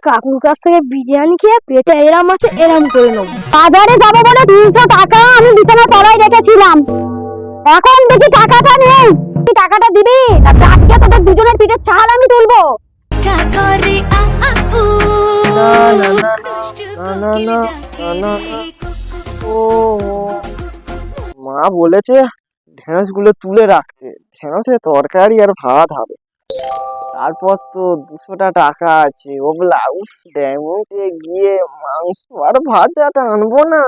কাকুর কাছ থেকে বিরিয়ানি খেয়ে পেটে এরাম আছে এরাম করে নেবো। বাজারে যাবো বলে 200 টাকা আমি বিছানার তলায় রেখেছিলাম, এখন দেখি টাকাটা নেই। তুই টাকাটা দিবি না চাটকে তোদের দুজনের পিঠে চাল আমি তুলবো। ও মা বলেছে ঢেঁড়স গুলো তুলে রাখতে, ঢেঁড়সে তরকারি আর ভাত হবে। তারপর তো 200টা টাকা আছে, ওগুলা ড্যামে গিয়ে মাংস আর ভাজাটা আনবো না।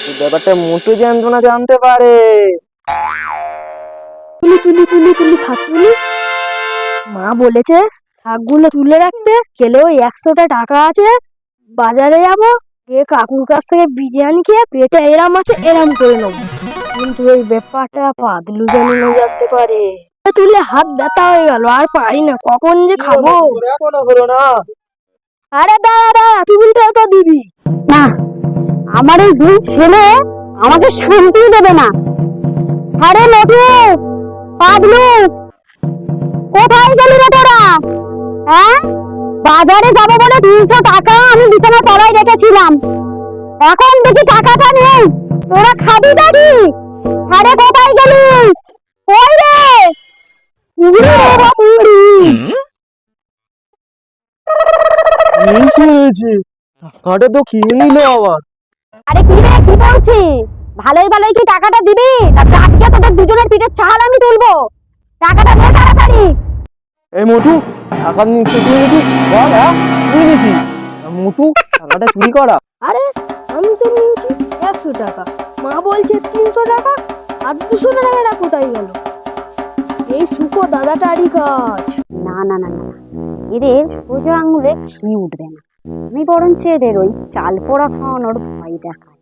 এই ব্যাপারটা মোটু জানতো না, জানতে পারে। তুলি তুলি তুলি তুলি শাক তুলি। মা বলেছে শাকগুলো তুলে রাখতে, খেলেও 100টা টাকা আছে। বাজারে যাবো, গিয়ে কাকুর কাছ থেকে বিরিয়ানি খেয়ে পেটে এরাম আছে এরাম করে নেবো। কিন্তু এই ব্যাপারটা পাতলু জানি না জানতে পারে। তুলে হাত ব্যথা হয়ে গেল, আর পারি না, কখন যে খাবো। এখনো হলো না? আরে দাঁড়া, টিফিনটাও তো দিবি না। আমার এই দুই ছেলে আমাকে শান্তি দেবে না। আরে লটু, পাগলু, কোথায় গেলি রে তোরা? হ্যাঁ, বাজারে যাবো বলে 200 টাকা আমি বিছানার তলায় রেখেছিলাম, এখন দেখি টাকাটা নেই। তোরা খাবিটা কি? আরে কোথায় গেলি? কই রে? উড়ি রে উড়ি। টাকাটা তো খেয়ে নিল আবার। আরে কি রে, কি বলছি? ভালোই ভালোই কি টাকাটা দিবি না চাটকে তোদের দুজনের পিঠে চাল আমি তুলবো? টাকাটা দে তাড়াতাড়ি। এই মোটু, টাকা নিচ্ছি তুই নিচ্ছি বল। হ্যাঁ তুই নিচ্ছি মোটু, টাকাটা চুরি করা। আরে আমি তো নিয়েছি 100 টাকা, মা বলছে 300 টাকা, আর 200 টাকাটা কোথায় গেল? এই সুখো দাদাটারই কাজ। না না না না, এদের সোজা আঙুলে ঘি উঠবে না। আমি বরঞ্চ এদের ওই চাল পোড়া খাওয়ানোর ভয় দেখাই।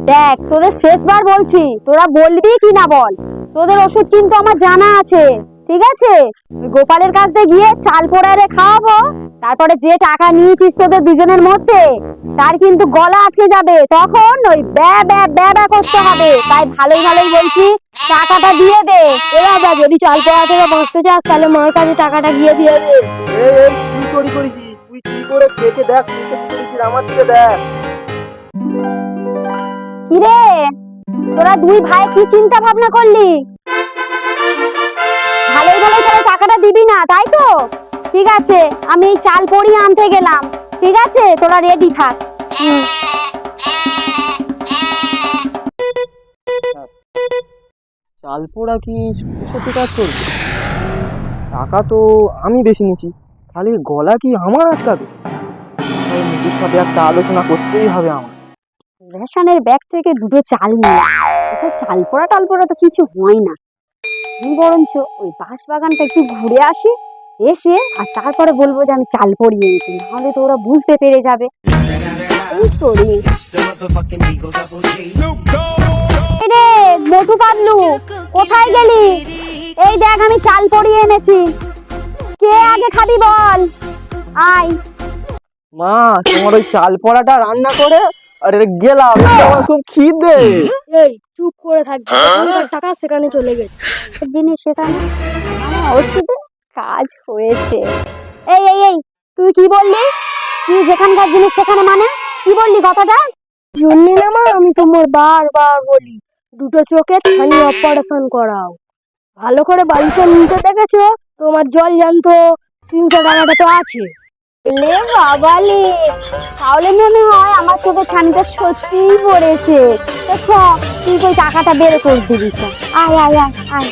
দেখ, তোদের শেষবার বলছি, তোরা বলবি কি না বল। তোদের ওষুধ কিন্তু আমার জানা আছে, ঠিক আছে? ওই গোপালের কাছ দিয়ে গিয়ে চাল পোড়ারে খাওয়াবো, তারপরে যে টাকা নিয়েছিস তোদের দুজনের মধ্যে তার কিন্তু গলা আটকে যাবে, তখন ওই ব্যা ব্যা ব্যা ব্যা করতে হবে। তাই ভালোই ভালোই বলছি, টাকাটা দিয়ে দে। এবার যা, যদি চাল পোড়া থেকে বাঁচতে চাস তাহলে মার কাছে টাকাটা গিয়ে দিয়ে দে। এই তুই চুরি করেছিস, তুই চুরি করে খেতে দেখ, তুই তো করেছিস, আমার দিকে দেখ। কিরে, তোরা দুই ভাই কি চিন্তা ভাবনা করলি? ভালোই ভালোই তাহলে টাকাটা দিবি না, তাই তো? ঠিক আছে, আমি এই চাল পড়িয়ে আনতে গেলাম, ঠিক আছে? তোরা রেডি থাক। চাল পোড়া কি সত্যি কাজ করবে? টাকা তো আমি বেশি নিচ্ছি, তাহলে গলা কি আমার আটকাবে? মোদির সাথে একটা আলোচনা করতেই হবে আমার। রেশনের ব্যাগ থেকে দুটো চাল নিয়ে এসব চাল পোড়া টাল পোড়া তো কিছু হয় না। আমি বরঞ্চ ওই বাঁশ বাগানটা একটু ঘুরে আসি, এসে আর তারপরে বলবো যে আমি চাল পড়িয়ে এনেছি, নাহলে তো ওরা বুঝতে পেরে যাবে। এই তোরে রে মোটু পাতলু, কোথায় গেলি? এই দেখ, আমি চাল পড়িয়ে এনেছি, কে আগে খাবি বল? আয়। মা, তোমার ওই চাল পোড়াটা রান্না করে আর গেলাম, আমার খুব খিদে। এই চুপ করে থাকবি, টাকা সেখানে চলে গেছে। জিনিস সেখানে ওষুধে কাজ হয়েছে। এই এই এই, তুই কি বললি? কি যেখানকার জিনিস সেখানে মানে কি বললি কথাটা? শুনলি না মা, আমি তোমার বারবার বলি দুটো চোখে ছানি অপারেশন করাও। ভালো করে বালিশের নিচে দেখেছো? তোমার জল জানতো 300 টাকাটা তো আছে। লে বাবালে, তাহলে মনে হয় আমার চোখে ছানিটা সত্যিই পড়েছে। আচ্ছা, তুই ওই টাকাটা বের করে দিবি। আয় আয় আয় আয়।